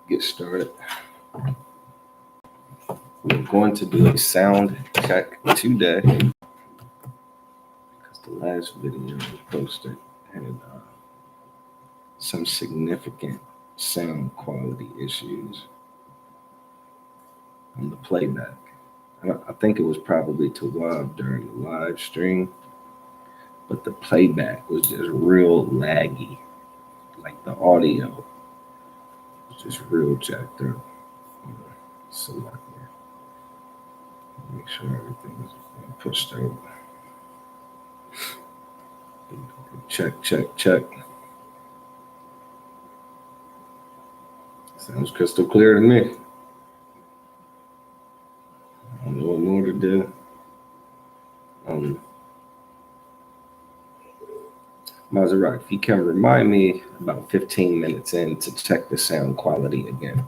get started. We're going to do a sound check today because the last video we posted had some significant sound quality issues on the playback. I think it was probably too loud during the live stream, but the playback was just real laggy. Like the audio was just real jacked up. Select here. Make sure everything is pushed over. Check, check, check. Sounds crystal clear to me. I don't know what more to do. Maserati, if you can remind me about 15 minutes in to check the sound quality again.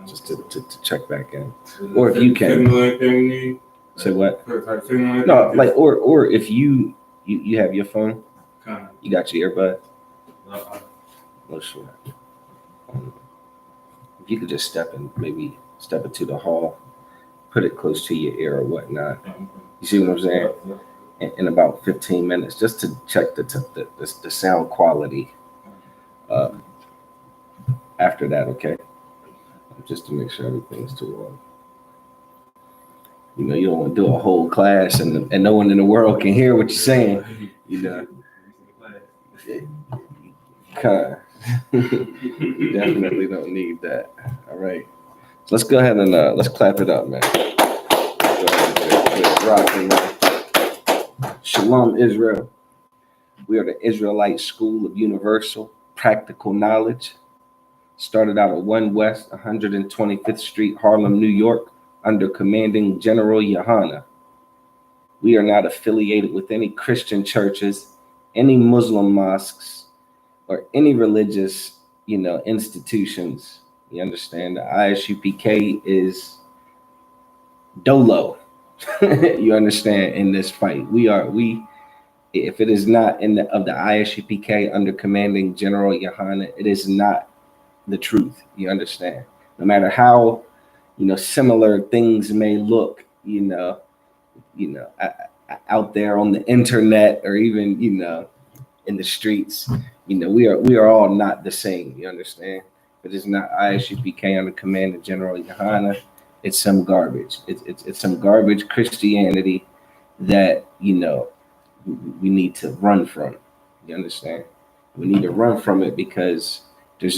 Just to check back in. Or if you can. Say what? No, like or if you have your phone, you got your earbud. No sure. If you could just step into the hall, put it close to your ear or whatnot. You see what I'm saying? In about 15 minutes, just to check the sound quality. After that, okay. Just to make sure everything's too low. You know, you don't want to do a whole class and no one in the world can hear what you're saying. You know, you definitely don't need that. All right, so let's go ahead and let's clap it up, man. Shalom, Israel. We are the Israelite School of Universal Practical Knowledge. Started out at 1 West 125th Street, Harlem, New York, under commanding General Yohana. We are not affiliated with any Christian churches, any Muslim mosques, or any religious, institutions. You understand? The ISUPK is dolo. You understand? In this fight, if it is not of the ISUPK under commanding General Yohana, it is not the truth. You understand? No matter how similar things may look, out there on the internet or even in the streets, we are all not the same. You understand? It is not ISUPK under command of General Yohana. It's some garbage. It's some garbage Christianity that we need to run from. You understand? We need to run from it because there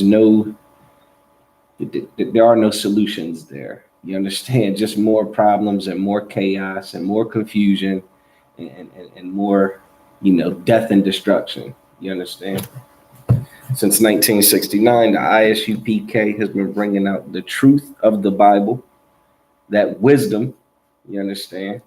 are no solutions there. You understand? Just more problems and more chaos and more confusion and more, death and destruction. You understand? Since 1969, the ISUPK has been bringing out the truth of the Bible, that wisdom, you understand,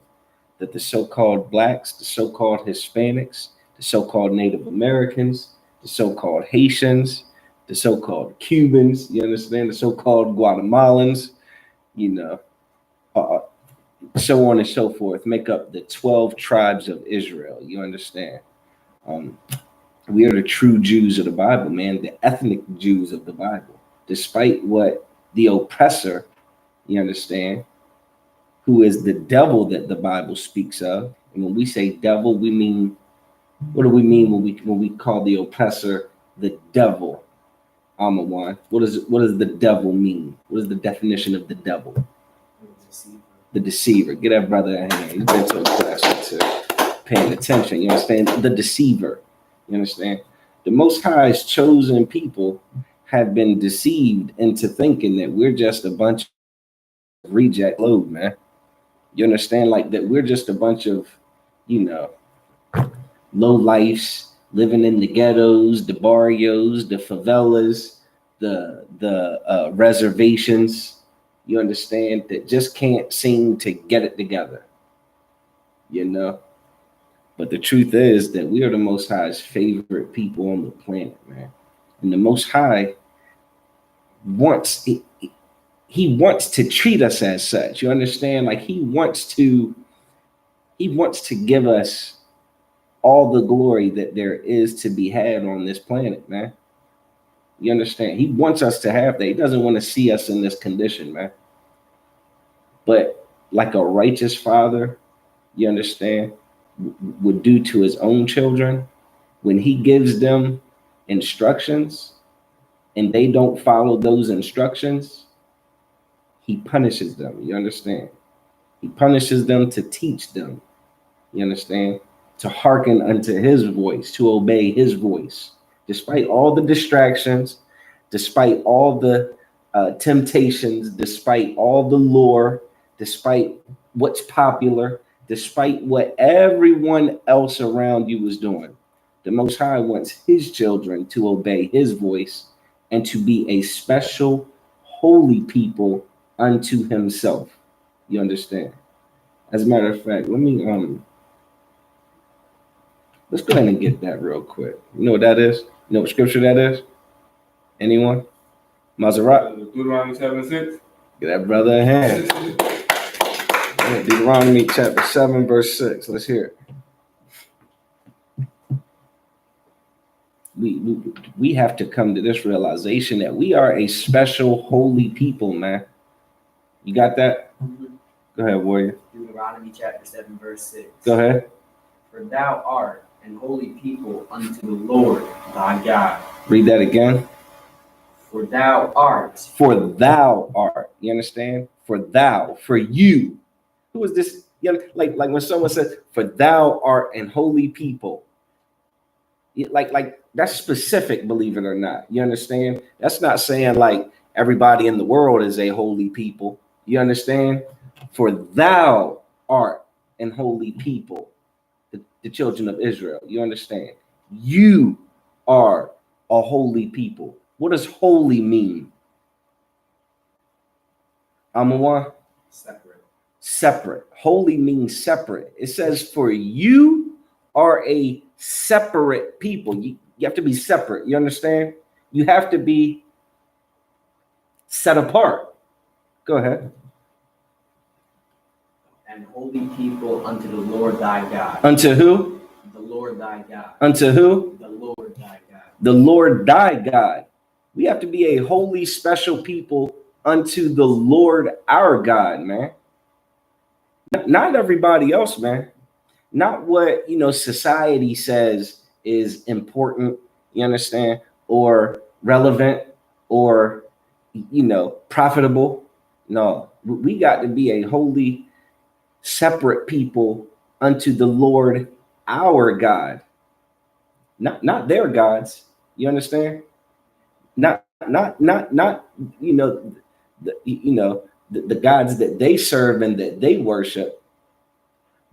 that the so-called blacks, the so-called Hispanics, the so-called Native Americans, the so-called Haitians, the so-called Cubans, you understand, the so-called Guatemalans, so on and so forth, make up the 12 tribes of Israel. You understand? We are the true Jews of the Bible, man, the ethnic Jews of the Bible, despite what the oppressor, you understand, who is the devil that the Bible speaks of. And when we say devil, we mean, what do we mean when we call the oppressor the devil? Amawan. What does the devil mean? What is the definition of the devil? The deceiver. Get that brother a hand. He's been to a class to paying attention. You understand? The deceiver. You understand? The Most High's chosen people have been deceived into thinking that we're just a bunch of reject load, man. You understand? Like that we're just a bunch of, low lifes living in the ghettos, the barrios, the favelas, the reservations. You understand? That just can't seem to get it together. But the truth is that we are the Most High's favorite people on the planet, man. And the Most High he wants to treat us as such. You understand? Like he wants to give us all the glory that there is to be had on this planet, man. You understand? He wants us to have that. He doesn't want to see us in this condition, man. But like a righteous father, you understand, would do to his own children, when he gives them instructions and they don't follow those instructions, he punishes them. You understand? He punishes them to teach them. You understand? To hearken unto his voice, to obey his voice, despite all the distractions, despite all the temptations, despite all the lore, despite what's popular, despite what everyone else around you is doing. The Most High wants his children to obey his voice and to be a special, holy people unto himself. You understand? As a matter of fact, let's go ahead and get that real quick. You know what that is? You know what scripture that is? Anyone? Maserati? Deuteronomy 7:6. Get that brother a hand. Yeah, Deuteronomy chapter 7, verse 6. Let's hear it. We have to come to this realization that we are a special, holy people, man. You got that? Go ahead, warrior. Deuteronomy chapter 7, verse 6. Go ahead. For thou art an holy people unto the Lord thy God. Read that again. For thou art. For thou art. You understand? For thou, for you. Who is this? You know, like when someone says, for thou art an holy people. Like that's specific, believe it or not. You understand? That's not saying like everybody in the world is a holy people. You understand? For thou art an holy people, the children of Israel. You understand? You are a holy people. What does holy mean? Amawa? Separate. Holy means separate. It says, for you are a separate people. You have to be separate. You understand? You have to be set apart. Go ahead. And holy people unto the Lord thy God. Unto who? The Lord thy God. Unto who? The Lord thy God. The Lord thy God. We have to be a holy, special people unto the Lord our God, man. Not everybody else, man. Not what, society says is important, you understand, or relevant, or, profitable. No, we got to be a holy, separate people unto the Lord our God. Not their gods, you understand? Not the gods that they serve and that they worship,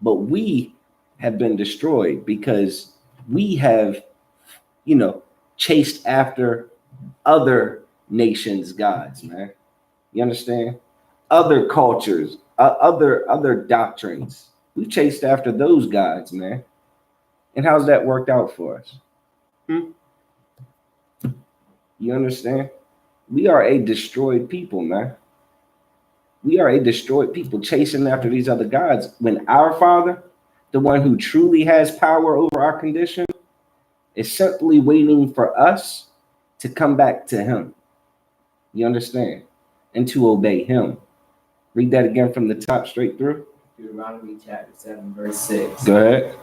but we have been destroyed because we have, chased after other nations' gods, man. You understand? Other cultures, other doctrines. We chased after those gods, man. And how's that worked out for us? You understand? We are a destroyed people, man. We are a destroyed people chasing after these other gods when our Father, the one who truly has power over our condition, is simply waiting for us to come back to him. You understand? And to obey him. Read that again from the top straight through. Deuteronomy chapter 7, verse 6. Go ahead.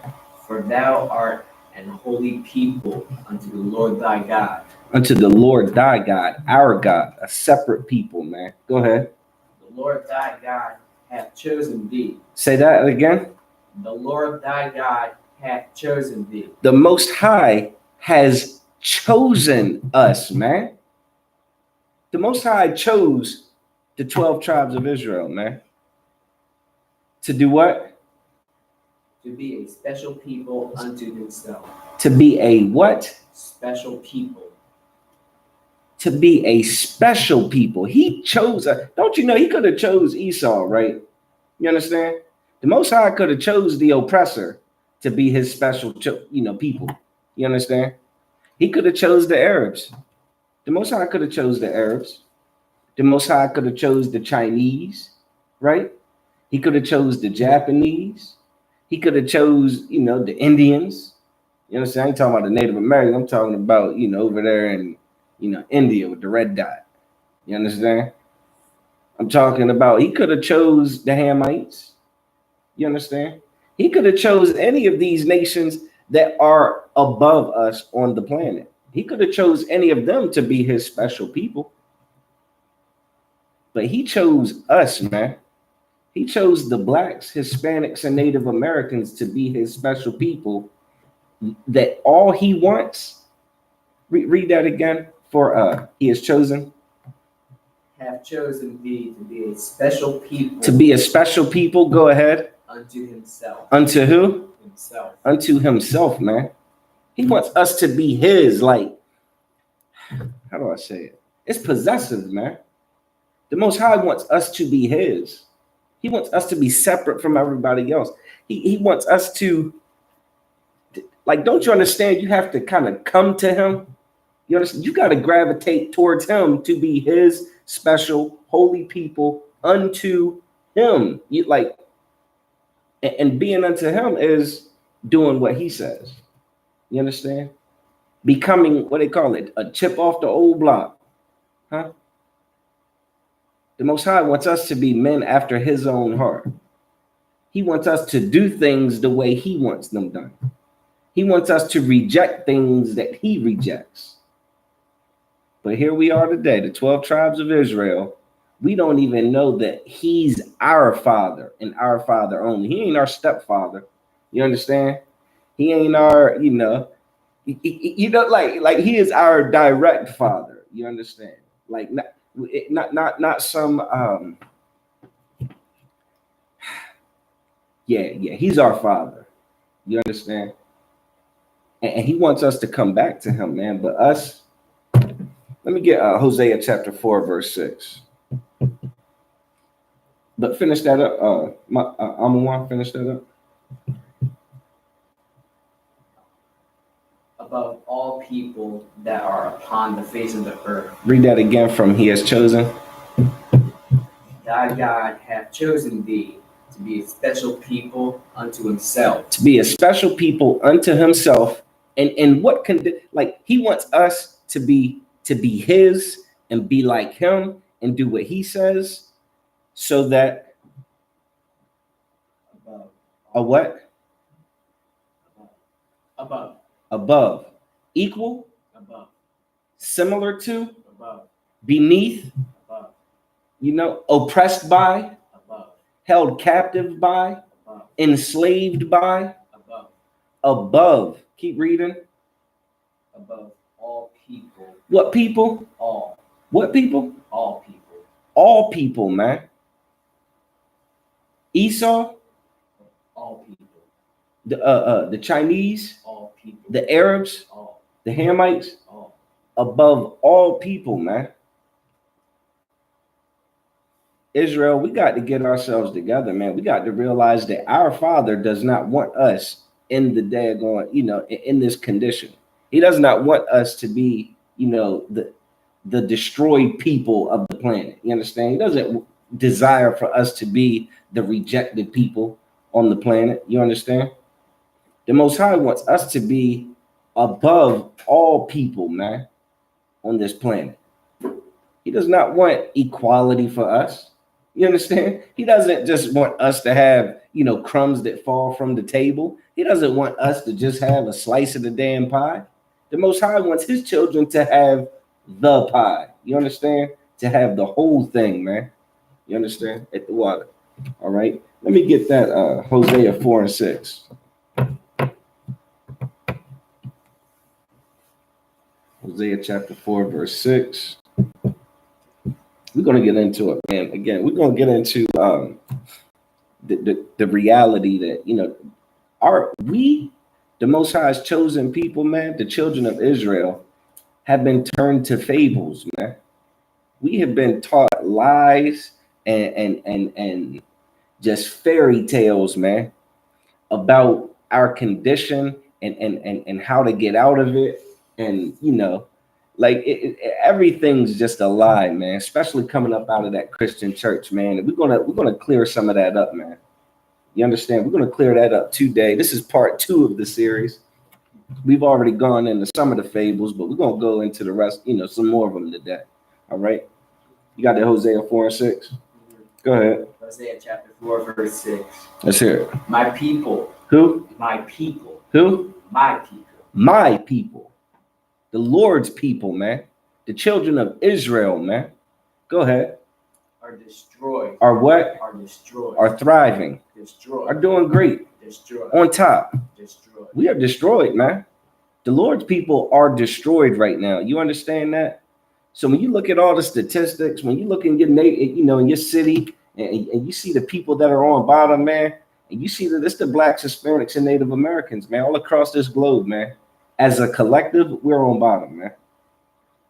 For thou art an holy people unto the Lord thy God. Unto the Lord thy God, our God, a separate people, man. Go ahead. The Lord thy God hath chosen thee. Say that again. The Lord thy God hath chosen thee. The Most High has chosen us, man. The Most High chose the 12 tribes of Israel, man. To do what? To be a special people unto himself. To be a what? Special people. To be a special people. He chose us. Don't you know he could have chose Esau, right? You understand? The Most High could have chose the oppressor to be his special, people. You understand? He could have chose the Arabs. The Most High could have chose the Arabs. The Most High could have chose the Chinese, right? He could have chose the Japanese. He could have chose, the Indians. You understand? I ain't talking about the Native Americans. I'm talking about, over there in, India with the red dot. You understand? I'm talking about he could have chose the Hamites. You understand? He could have chose any of these nations that are above us on the planet. He could have chose any of them to be his special people. But he chose us, man. He chose the blacks, Hispanics, and Native Americans to be his special people. That all he wants, read that again, for he has chosen. Have chosen thee to be a special people. To be a special people, go ahead. Unto himself. Unto who? Himself. Unto himself, man. He wants us to be his, like, how do I say it? It's possessive, man. The Most High wants us to be his. He wants us to be separate from everybody else. He wants us to, like, don't you understand? You have to kind of come to him. You understand? You got to gravitate towards him to be his special holy people unto him. You like, and being unto him is doing what he says. You understand? Becoming, what they call it, a chip off the old block. Huh? The Most High wants us to be men after his own heart. He wants us to do things the way he wants them done. He wants us to reject things that he rejects. But here we are today, the 12 tribes of Israel. We don't even know that he's our father and our father only. He ain't our stepfather. You understand? He ain't our, like he is our direct father. You understand? Like not some he's our father. You understand? And he wants us to come back to him, man. But us, let me get Hosea chapter 4, verse 6. But finish that up. Amawan, finish that up. Above all people that are upon the face of the earth. Read that again from he has chosen. Thy God hath chosen thee to be a special people unto himself. To be a special people unto himself. And what like he wants us to be his and be like him and do what he says, so that a what? Above. Equal? Above. Similar to? Above. Beneath? Above. Oppressed by? Above. Held captive by? Above. Enslaved by? Above. Above. Keep reading. Above all people. What people? All. What people? All people. All people, man. Esau? All people. The Chinese? All people. The Arabs? All. The Hamites? All. Above all people, man. Israel, we got to get ourselves together, man. We got to realize that our Father does not want us in the daggone, in this condition. He does not want us to be, the destroyed people of the planet. You understand? He doesn't desire for us to be the rejected people on the planet. You understand? The Most High wants us to be above all people, man, on this planet. He does not want equality for us. You understand? He doesn't just want us to have, crumbs that fall from the table. He doesn't want us to just have a slice of the damn pie. The Most High wants his children to have the pie. You understand? To have the whole thing, man. You understand? At the water. All right. Let me get that Hosea 4 and 6. Hosea chapter 4, verse 6. We're going to get into it, man. Again, we're going to get into the reality that, the Most High's chosen people, man, the children of Israel, have been turned to fables, man. We have been taught lies and just fairy tales, man, about our condition and how to get out of it. And, everything's just a lie, man, especially coming up out of that Christian church, man. And we're gonna clear some of that up, man. You understand? We're gonna clear that up today. This is part 2 of the series. We've already gone into some of the fables, but we're gonna go into the rest, some more of them today. All right. You got the Hosea 4 and 6. Go ahead. Hosea chapter 4, verse 6. Let's hear it. My people. Who? My people. Who? My people. My people. The Lord's people, man. The children of Israel, man. Go ahead. Are destroyed. Are what? Are destroyed. Are thriving. Destroyed. Are doing great. Destroyed. On top. Destroyed. We are destroyed, man. The Lord's people are destroyed right now. You understand that? So when you look at all the statistics, when you look in your in your city, and you see the people that are on bottom, man, and you see that it's the Blacks, Hispanics, and Native Americans, man, all across this globe, man. As a collective, we're on bottom, man.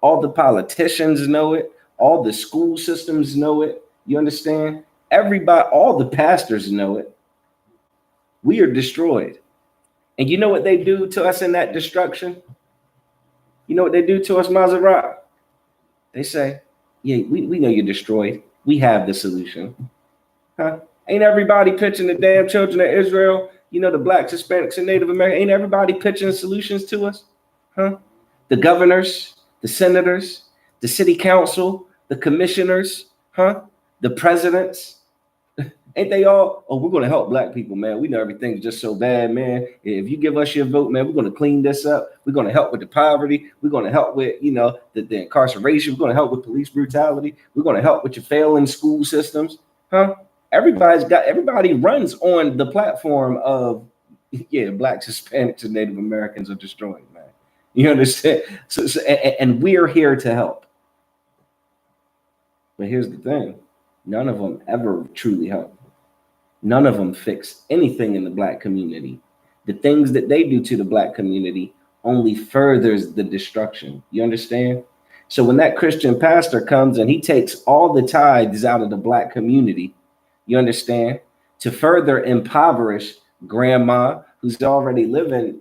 All the politicians know it. All the school systems know it. You understand? Everybody, all the pastors know it. We are destroyed. And you know what they do to us in that destruction? You know what they do to us, Maserati? They say, yeah, we know you're destroyed. We have the solution. Huh? Ain't everybody pitching the damn children of Israel, the Blacks, Hispanics, and Native Americans, ain't everybody pitching solutions to us? Huh? The governors, the senators, the city council, the commissioners, huh? The presidents. Ain't they all? Oh, we're going to help Black people, man. We know everything's just so bad, man. If you give us your vote, man, we're going to clean this up. We're going to help with the poverty. We're going to help with, the incarceration. We're going to help with police brutality. We're going to help with your failing school systems, huh? Everybody runs on the platform of, Blacks, Hispanics, and Native Americans are destroyed, man. You understand? And we're here to help. But here's the thing. None of them ever truly help. None of them fix anything in the Black community. The things that they do to the Black community only furthers the destruction. You understand? So when that Christian pastor comes and he takes all the tithes out of the Black community, you understand, to further impoverish grandma who's already living,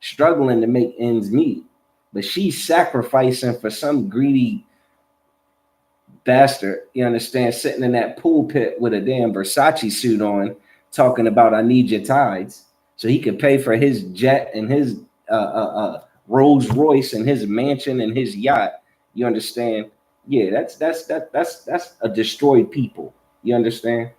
struggling to make ends meet, but she's sacrificing for some greedy bastard, you understand, sitting in that pulpit with a damn Versace suit on, talking about I need your tithes, so he can pay for his jet and his Rolls Royce and his mansion and his yacht. You understand? Yeah, that's a destroyed people. You understand?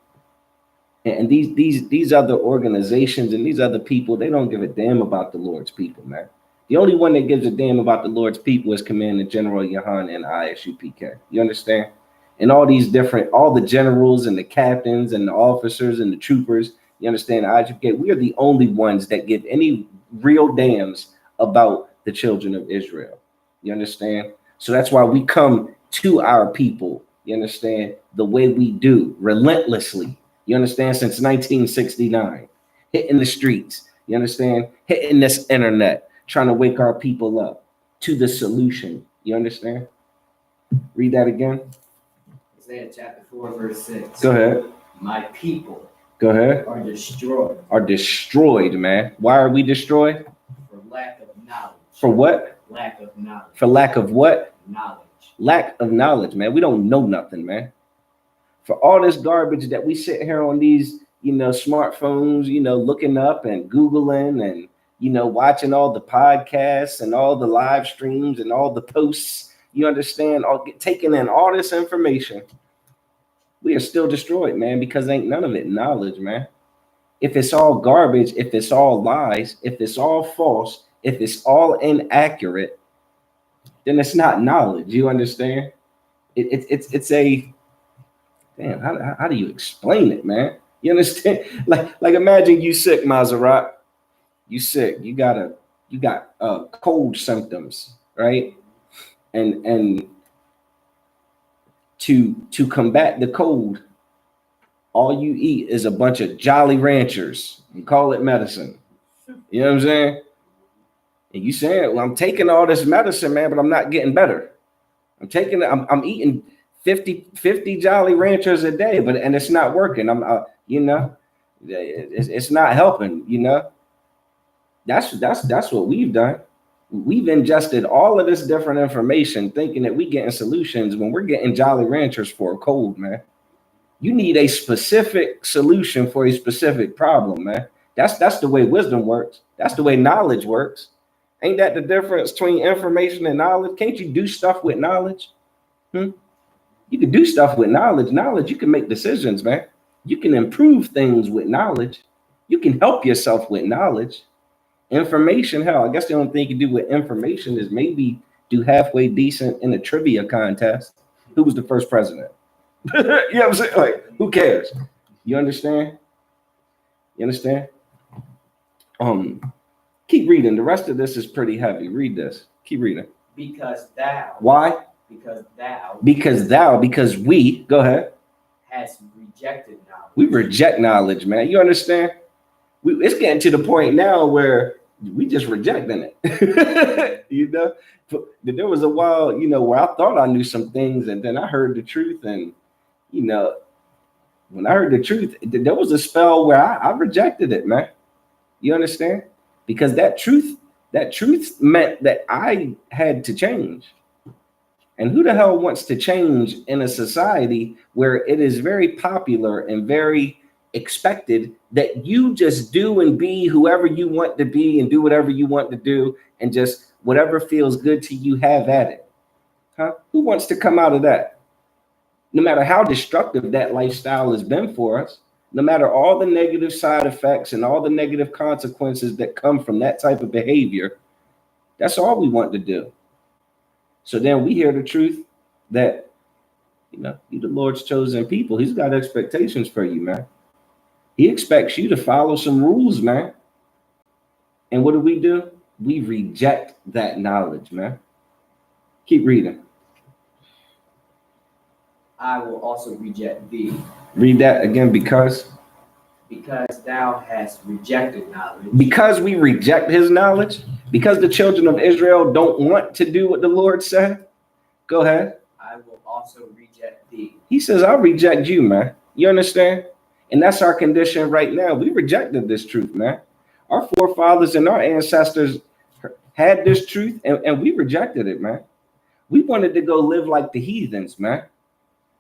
And these other organizations and these other people, they don't give a damn about the Lord's people, man. The only one that gives a damn about the Lord's people is Commander General Yahan and ISUPK. You understand? And all the generals and the captains and the officers and the troopers, you understand, ISUPK, we are the only ones that give any real damns about the children of Israel. You understand? So that's why we come to our people, you understand, the way we do, relentlessly. You understand? Since 1969, hitting the streets, you understand, hitting this internet, trying to wake our people up to the solution. You understand? Read that again. Isaiah chapter 4, verse 6. Go ahead. My people. Go ahead. Are destroyed. Are destroyed, man. Why are we destroyed? For lack of knowledge. For what? Lack of knowledge. For lack of what? Knowledge. Lack of knowledge, man. We don't know nothing, man. For all this garbage that we sit here on these, smartphones, looking up and Googling and, watching all the podcasts and all the live streams and all the posts, you understand, taking in all this information, we are still destroyed, man, because ain't none of it knowledge, man. If it's all garbage, if it's all lies, if it's all false, if it's all inaccurate, then it's not knowledge. You understand? It's a damn. How do you explain it, man? You understand? Like imagine you sick, Maserati. You sick. You got cold symptoms, right? And to combat the cold, all you eat is a bunch of Jolly Ranchers and call it medicine. You know what I'm saying? And you saying, well, I'm taking all this medicine, man, but I'm not getting better. I'm eating 50 Jolly Ranchers a day, and it's not working. It's not helping, That's what we've done. We've ingested all of this different information thinking that we're getting solutions when we're getting Jolly Ranchers for a cold, man. You need a specific solution for a specific problem, man. That's the way wisdom works. That's the way knowledge works. Ain't that the difference between information and knowledge? Can't you do stuff with knowledge? Hmm? You can do stuff with knowledge. Knowledge, you can make decisions, man. You can improve things with knowledge. You can help yourself with knowledge. Information, hell, I guess the only thing you can do with information is maybe do halfway decent in a trivia contest. Who was the first president? You know what I'm saying? Like, who cares? You understand? You understand? Keep reading. The rest of this is pretty heavy. Read this. Keep reading. Because thou. Why? Because thou. Because we, go ahead. Has rejected knowledge. We reject knowledge, man. You understand? It's getting to the point now where we just rejecting it. You know? There was a while, you know, where I thought I knew some things, and then I heard the truth, and you know, when I heard the truth, there was a spell where I rejected it, man. You understand? Because that truth meant that I had to change. And who the hell wants to change in a society where it is very popular and very expected that you just do and be whoever you want to be and do whatever you want to do and just whatever feels good to you, have at it? Huh? Who wants to come out of that? No matter how destructive that lifestyle has been for us, no matter all the negative side effects and all the negative consequences that come from that type of behavior, that's all we want to do. So then we hear the truth that, you know, you're the Lord's chosen people. He's got expectations for you, man. He expects you to follow some rules, man. And what do? We reject that knowledge, man. Keep reading. I will also reject thee. Read that again. Because thou hast rejected knowledge. Because we reject his knowledge. Because the children of Israel don't want to do what the Lord said. Go ahead. I will also reject thee. He says, I'll reject you, man. You understand? And that's our condition right now. We rejected this truth, man. Our forefathers and our ancestors had this truth, and we rejected it, man. We wanted to go live like the heathens, man.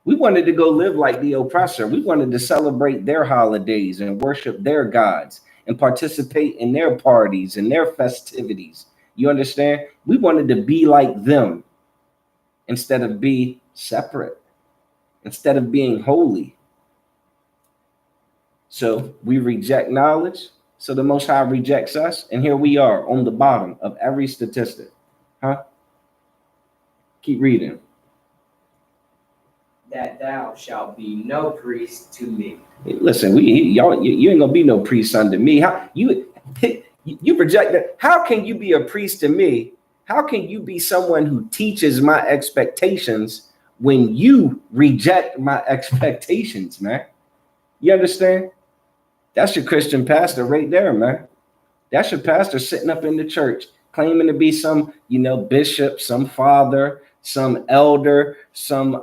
We wanted to go live like the oppressor. We wanted to celebrate their holidays and worship their gods and participate in their parties and their festivities. You understand? We wanted to be like them instead of be separate, instead of being holy. So we reject knowledge. So the Most High rejects us. And here we are on the bottom of every statistic. Huh? Keep reading. That thou shalt be no priest to me. Listen, you ain't gonna be no priest under me. How you reject that? How can you be a priest to me? How can you be someone who teaches my expectations when you reject my expectations, man? You understand? That's your Christian pastor right there, man. That's your pastor sitting up in the church claiming to be some, you know, bishop, some father, some elder, some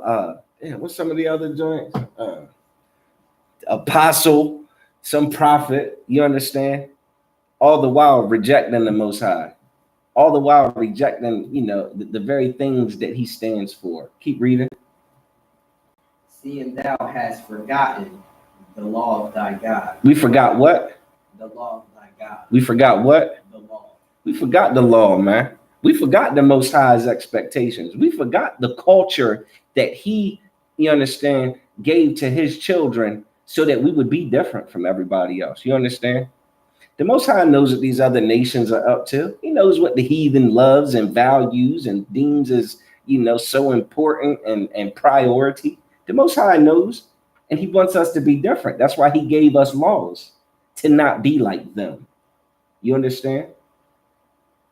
what's some of the other joints? Apostle, some prophet, you understand? All the while rejecting the Most High. All the while rejecting, you know, the very things that he stands for. Keep reading. Seeing thou hast forgotten the law of thy God. We forgot what? The law of thy God. We forgot what? The law. We forgot the law, man. We forgot the Most High's expectations. We forgot the culture that he, you understand, gave to his children so that we would be different from everybody else. You understand? The Most High knows what these other nations are up to. He knows what the heathen loves and values and deems as, you know, so important and priority. The Most High knows, and he wants us to be different. That's why he gave us laws to not be like them. You understand?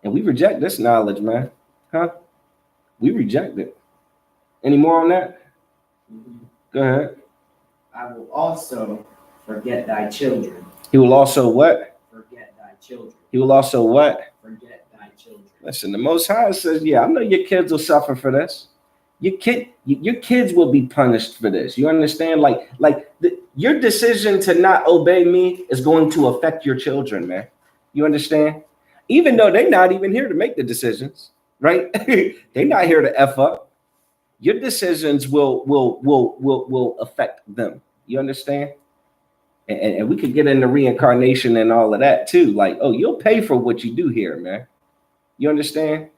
And we reject this knowledge, man. Huh? We reject it. Any more on that? Mm-hmm. Go ahead. I will also forget thy children. He will also what? Forget thy children. He will also what? Forget thy children. Listen, the Most High says, yeah, I know your kids will suffer for this. Your kids will be punished for this. You understand? Your decision to not obey me is going to affect your children, man. You understand? Even though they're not even here to make the decisions, right? They're not here to F up. Your decisions will affect them. You understand? And we could get into reincarnation and all of that too. Like, oh, you'll pay for what you do here, man. You understand?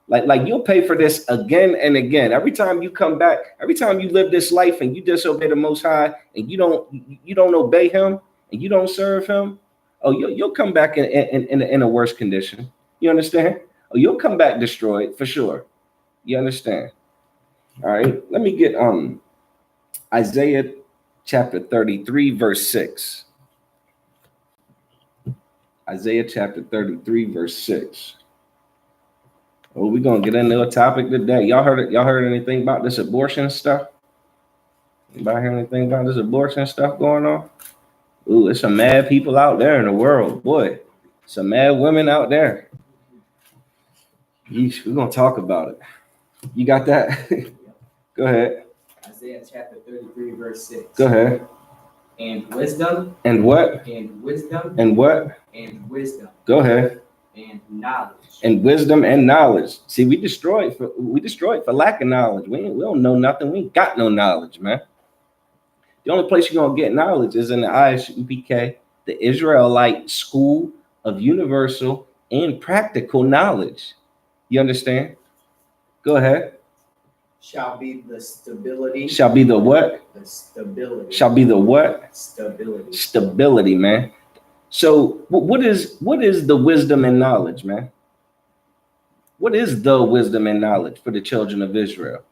Like you'll pay for this again and again. Every time you come back, every time you live this life and you disobey the Most High and you don't obey Him and you don't serve Him, oh, you'll come back in a worse condition. You understand? Oh, you'll come back destroyed for sure. You understand? All right. Let me get Isaiah chapter 33, verse 6. Isaiah chapter 33, verse 6. Oh, we're gonna get into a topic today. Y'all heard it? Y'all heard anything about this abortion stuff? Anybody hear anything about this abortion stuff going on? Ooh, there's some mad people out there in the world, boy. Some mad women out there. Yeesh, we're gonna talk about it. You got that? Go ahead. Isaiah chapter 33, verse 6. Go ahead. And wisdom. And what? And wisdom. And what? And wisdom. Go ahead. And knowledge. And wisdom and knowledge. See, we destroyed for lack of knowledge. We don't know nothing. We ain't got no knowledge, man. The only place you're gonna get knowledge is in the ISUPK, the Israelite School of Universal and Practical Knowledge. You understand? Go ahead. Shall be the stability. Shall be the what? The stability. Shall be the what? Stability. Stability, man. So what is the wisdom and knowledge, man? What is the wisdom and knowledge for the children of Israel?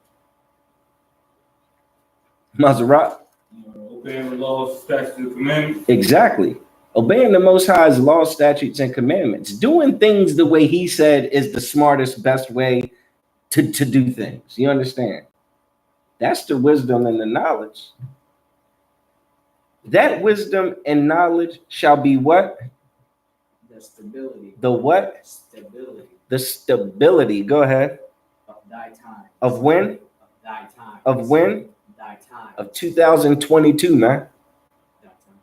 Maserat? Obeying the laws, statutes, and commandments. Exactly. Obeying the Most High's laws, statutes, and commandments. Doing things the way He said is the smartest, best way to do things. You understand? That's the wisdom and the knowledge. That wisdom and knowledge shall be what? The stability. The what? Stability. The stability. Go ahead. Of thy time. Of when? Of thy time. Of when? Thy time. Of 2022, man. Thy time.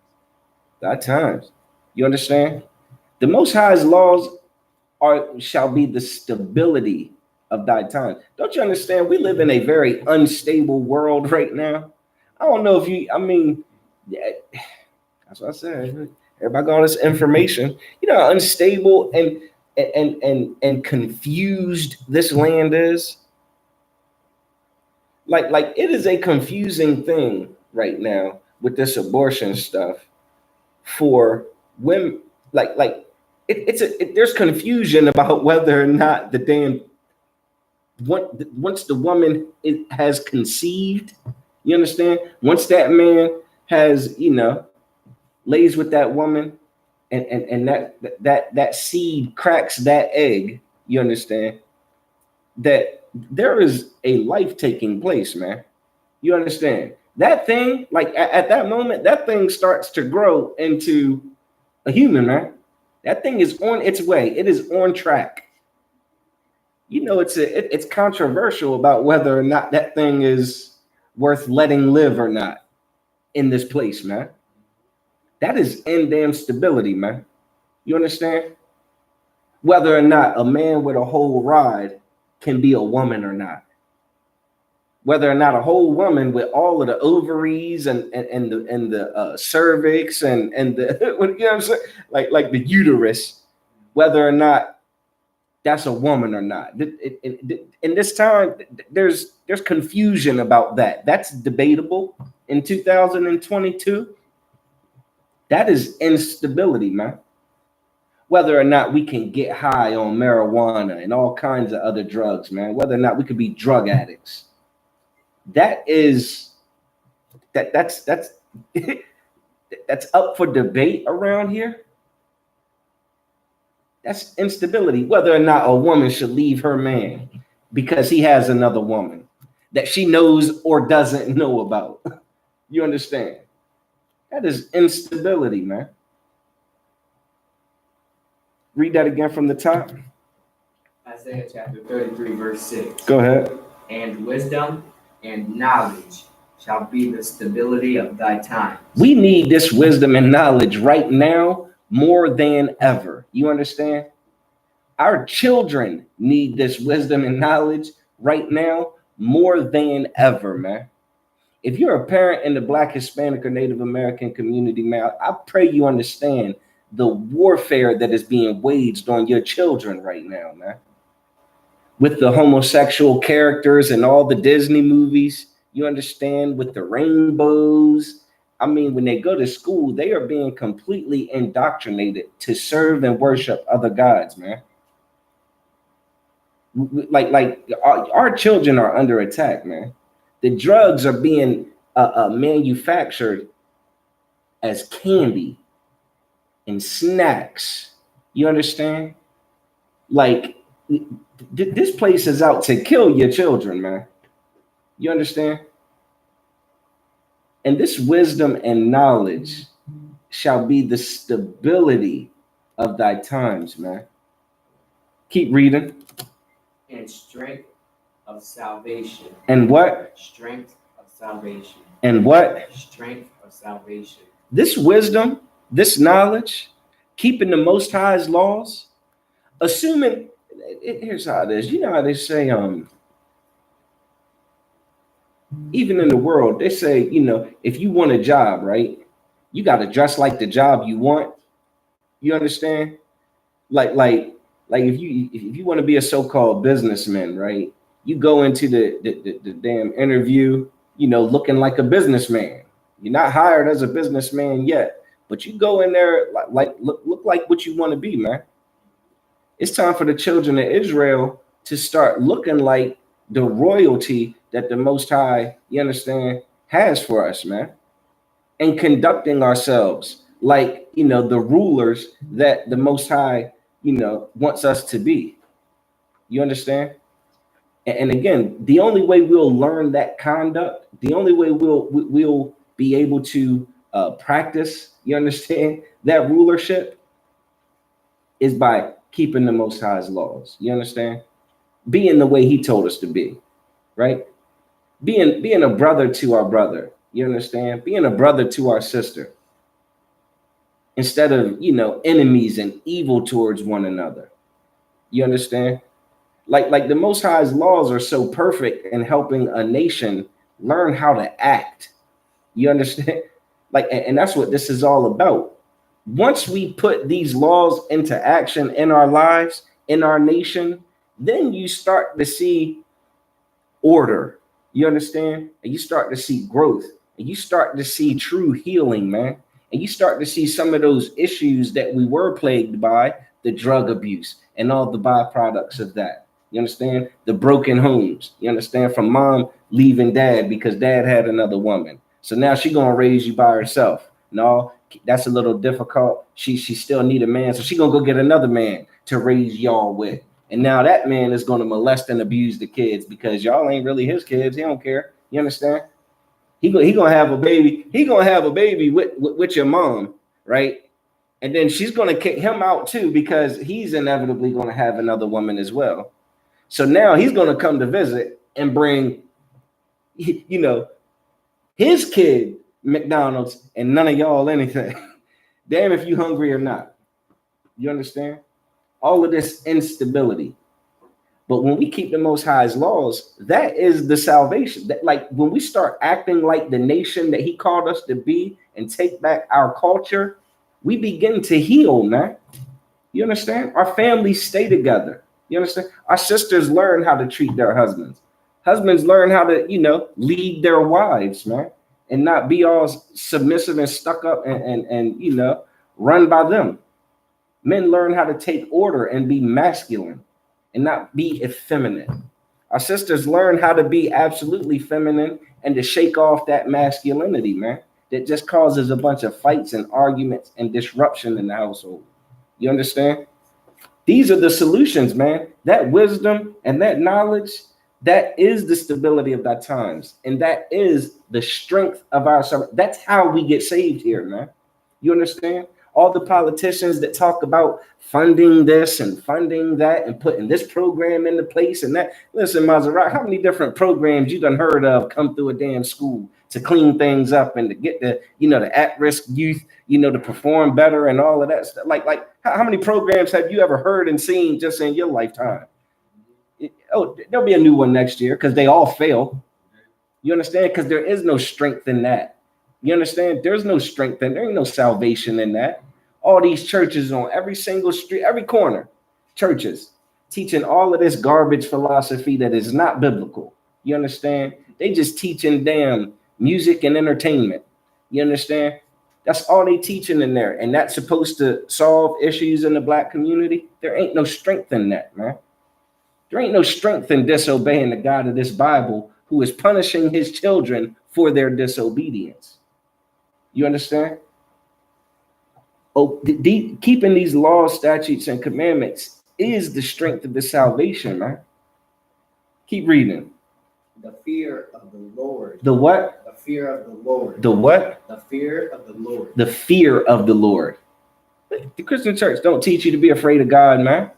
Thy times. You understand? The Most High's laws shall be the stability of thy time. Don't you understand? We live in a very unstable world right now. I don't know if yeah, that's what I said. Everybody got all this information. You know how unstable and confused this land is. Like it is a confusing thing right now with this abortion stuff for women. There's confusion about whether or not once the woman has conceived, you understand? Once that man has, lays with that woman and that seed cracks that egg, you understand? That there is a life taking place, man. You understand? That thing, like at that moment, that thing starts to grow into a human, man. That thing is on its way. It is on track. It's controversial about whether or not that thing is worth letting live or not in this place, man. That is in damn stability, man. You understand? Whether or not a man with a whole rod can be a woman or not. Whether or not a whole woman with all of the ovaries and the cervix and the you know what I'm saying? Like the uterus, whether or not that's a woman or not. In this time, there's confusion about that. That's debatable in 2022. That is instability, man. Whether or not we can get high on marijuana and all kinds of other drugs, man. Whether or not we could be drug addicts. That's up for debate around here. That's instability. Whether or not a woman should leave her man because he has another woman that she knows or doesn't know about. You understand? That is instability, man. Read that again from the top. Isaiah chapter 33, verse 6. Go ahead. And wisdom and knowledge shall be the stability of thy time. We need this wisdom and knowledge right now more than ever. You understand? Our children need this wisdom and knowledge right now more than ever, man. If you're a parent in the Black, Hispanic, or Native American community, man, I pray you understand the warfare that is being waged on your children right now, man. With the homosexual characters and all the Disney movies, you understand, with the rainbows. I mean, when they go to school, they are being completely indoctrinated to serve and worship other gods, man. Like our children are under attack, man. The drugs are being manufactured as candy and snacks. You understand? Like this place is out to kill your children, man. You understand? And this wisdom and knowledge shall be the stability of thy times, man. Keep reading. And strength of salvation. And what? Strength of salvation. And what? Strength of salvation. This wisdom, this knowledge, keeping the Most High's laws, assuming, here's how it is. You know how they say, even in the world, they say, if you want a job, right, you got to dress like the job you want. You understand? Like if you want to be a so-called businessman, right, you go into the damn interview, looking like a businessman. You're not hired as a businessman yet, but you go in there look like what you want to be, man. It's time for the children of Israel to start looking like the royalty that the Most High, you understand, has for us, man. And conducting ourselves like, the rulers that the Most High, wants us to be. You understand? And again, the only way we'll learn that conduct, the only way we'll be able to practice, you understand, that rulership is by keeping the Most High's laws. You understand? Being the way he told us to be, right? Being a brother to our brother. You understand? Being a brother to our sister. Instead of, enemies and evil towards one another. You understand? Like the Most High's laws are so perfect in helping a nation learn how to act. You understand? And that's what this is all about. Once we put these laws into action in our lives, in our nation, then you start to see order. You understand? And you start to see growth. And you start to see true healing, man. And you start to see some of those issues that we were plagued by, the drug abuse and all the byproducts of that. You understand? The broken homes. You understand? From mom leaving dad because dad had another woman. So now she's going to raise you by herself. No, that's a little difficult. She still need a man. So she's going to go get another man to raise y'all with. And now that man is going to molest and abuse the kids because y'all ain't really his kids. He don't care. You understand? He gonna have a baby. He gonna have a baby with your mom, right? And then she's gonna kick him out too because he's inevitably gonna have another woman as well. So now he's gonna come to visit and bring, his kid McDonald's and none of y'all anything. Damn if you hungry or not. You understand? All of this instability. But when we keep the Most High's laws, that is the salvation. That, like when we start acting like the nation that he called us to be and take back our culture, we begin to heal, man. You understand? Our families stay together. You understand? Our sisters learn how to treat their husbands. Husbands learn how to, lead their wives, man, and not be all submissive and stuck up and run by them. Men learn how to take order and be masculine and not be effeminate. Our sisters learn how to be absolutely feminine and to shake off that masculinity, man, that just causes a bunch of fights and arguments and disruption in the household. You understand? These are the solutions, man. That wisdom and that knowledge, that is the stability of that times. And that is the strength of our service. That's how we get saved here, man. You understand? All the politicians that talk about funding this and funding that and putting this program into place and that. Listen, Maserati, how many different programs you done heard of come through a damn school to clean things up and to get the, the at-risk youth, to perform better and all of that stuff? Like how many programs have you ever heard and seen just in your lifetime? There'll be a new one next year because they all fail. You understand? Because there is no strength in that. You understand? There's no strength in there ain't no salvation in that. All these churches on every single street, every corner, churches teaching all of this garbage philosophy that is not biblical. You understand? They just teaching damn music and entertainment. You understand? That's all they teaching in there. And that's supposed to solve issues in the black community. There ain't no strength in that, man. There ain't no strength in disobeying the God of this Bible who is punishing his children for their disobedience. You understand? Oh, keeping these laws, statutes, and commandments is the strength of the salvation, man. Keep reading. The fear of the Lord. The what? The fear of the Lord. The what? The fear of the Lord. The fear of the Lord. The Christian church don't teach you to be afraid of God, man.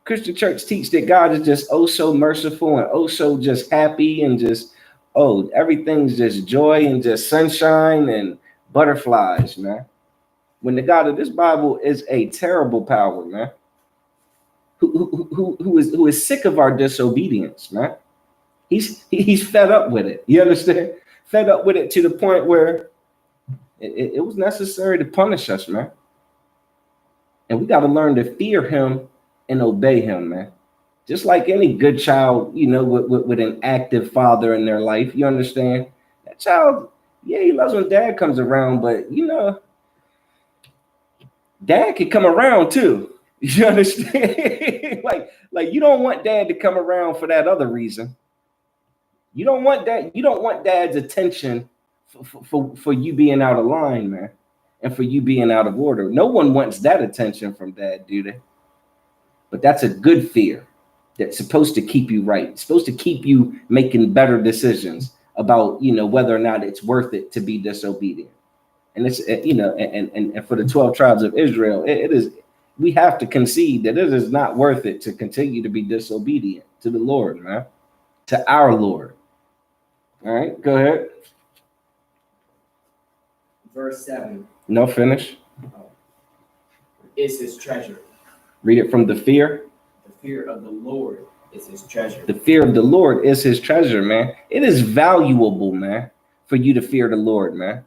Christian church teach that God is just oh so merciful and oh so just happy and just everything's just joy and just sunshine and butterflies, man. When the God of this Bible is a terrible power, man, who is sick of our disobedience, man. He's fed up with it. You understand? Fed up with it to the point where it was necessary to punish us, man. And we got to learn to fear him and obey him, man. Just like any good child, you know, with an active father in their life, you understand? That child, yeah, he loves when dad comes around, but, you know, dad can come around too. You understand? like you don't want dad to come around for that other reason. You don't want that. You don't want dad's attention for you being out of line, man, and for you being out of order. No one wants that attention from dad, do they? But that's a good fear that's supposed to keep you right. It's supposed to keep you making better decisions about, you know, whether or not it's worth it to be disobedient. And it's, you know, and for the 12 tribes of Israel, it is, we have to concede that it is not worth it to continue to be disobedient to the Lord, man, to our Lord. All right, go ahead. Verse 7. No, finish. Is his treasure. Read it from the fear. The fear of the Lord is his treasure. The fear of the Lord is his treasure, man. It is valuable, man, for you to fear the Lord, man,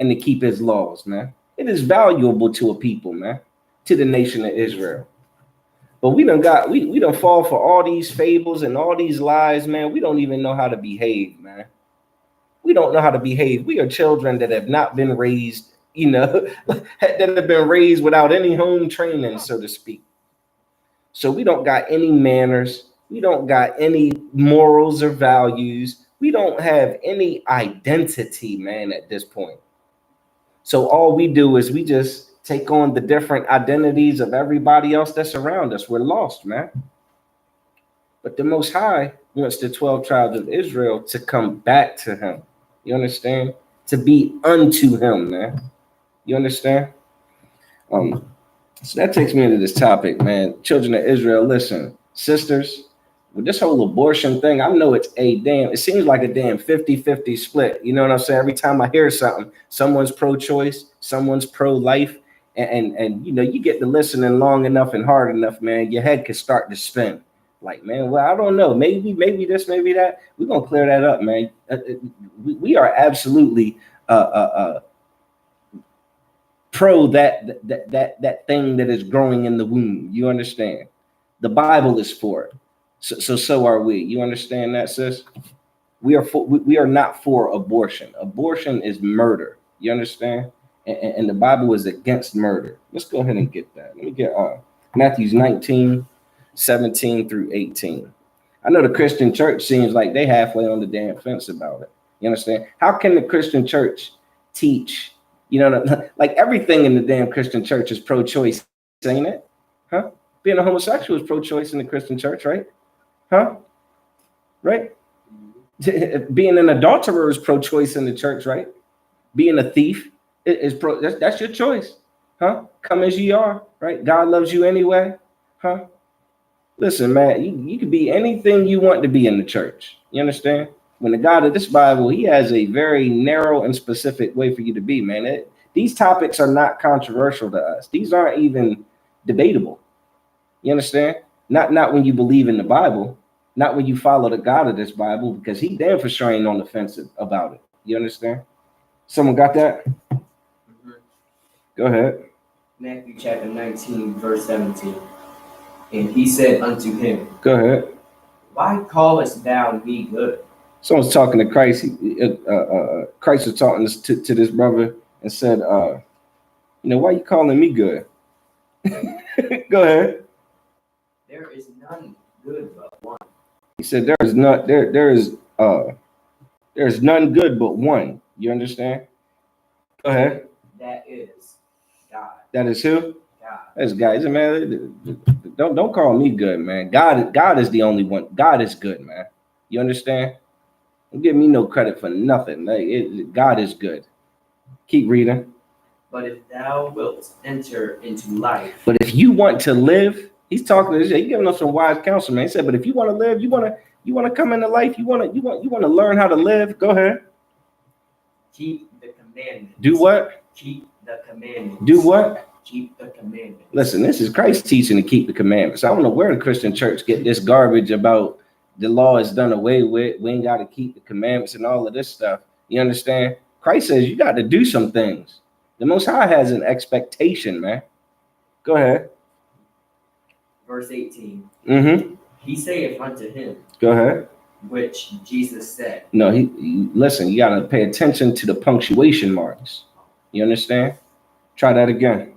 and to keep his laws, man. It is valuable to a people, man, to the nation of Israel. But we done fall for all these fables and all these lies, man. We don't even know how to behave, man. We don't know how to behave. We are children that have not been raised, you know, that have been raised without any home training, so to speak. So we don't got any manners. We don't got any morals or values. We don't have any identity, man, at this point. So all we do is we just take on the different identities of everybody else that's around us. We're lost, man. But the Most High wants the 12 tribes of Israel to come back to him. You understand? To be unto him, man. You understand? So that takes me into this topic, man. Children of Israel, listen, sisters, with this whole abortion thing, I know it seems like a damn 50-50 split. You know what I'm saying? Every time I hear something, someone's pro-choice, someone's pro-life, and you know, you get to listening long enough and hard enough, man, your head can start to spin. Like, man, well, I don't know. Maybe this, maybe that. We're going to clear that up, man. We are absolutely pro that thing that is growing in the womb. You understand? The Bible is for it. So are we. You understand that, sis? We are not for abortion. Abortion is murder. You understand? And the Bible is against murder. Let's go ahead and get that. Let me get Matthew 19:17 through 18. I know the Christian church seems like they halfway on the damn fence about it. You understand? How can the Christian church teach? You know, like everything in the damn Christian church is pro-choice, ain't it? Huh? Being a homosexual is pro-choice in the Christian church, right? Huh? Right? Being an adulterer is pro-choice in the church, right? Being a thief is that's your choice. Huh? Come as you are, right? God loves you anyway. Huh? Listen, man, you can be anything you want to be in the church. You understand? When the God of this Bible, he has a very narrow and specific way for you to be, man. These topics are not controversial to us. These aren't even debatable. You understand? Not when you believe in the Bible. Not when you follow the God of this Bible, because he damn for sure ain't on the fence about it. You understand? Someone got that? Mhm. Go ahead. Matthew chapter 19, verse 17. And he said unto him, Go ahead. Why callest thou me good? Someone's talking to Christ. Christ was talking to this brother and said, why you calling me good? Go ahead. There is none good but one. He said, there is none good but one. You understand? Go ahead. That is God. That is who? God. That's God. He said, man, don't call me good, man. God is the only one. God is good, man. You understand? Don't give me no credit for nothing. God is good. Keep reading. But if thou wilt enter into life, But if you want to live, he's talking to this. He's giving us some wise counsel, man. He said, but if you want to live, you want to come into life, you want to learn how to live. Go ahead. keep the commandments. Do what? Keep the commandments. Do what? Keep the commandments. Listen, this is Christ teaching to keep the commandments. I don't know where the Christian church get this garbage about the law is done away with. We ain't got to keep the commandments and all of this stuff. You understand? Christ says you got to do some things. The Most High has an expectation, man. Go ahead. Verse 18. Mm-hmm. He saith unto him, Go ahead. which Jesus said. No, listen, you got to pay attention to the punctuation marks. You understand? Try that again.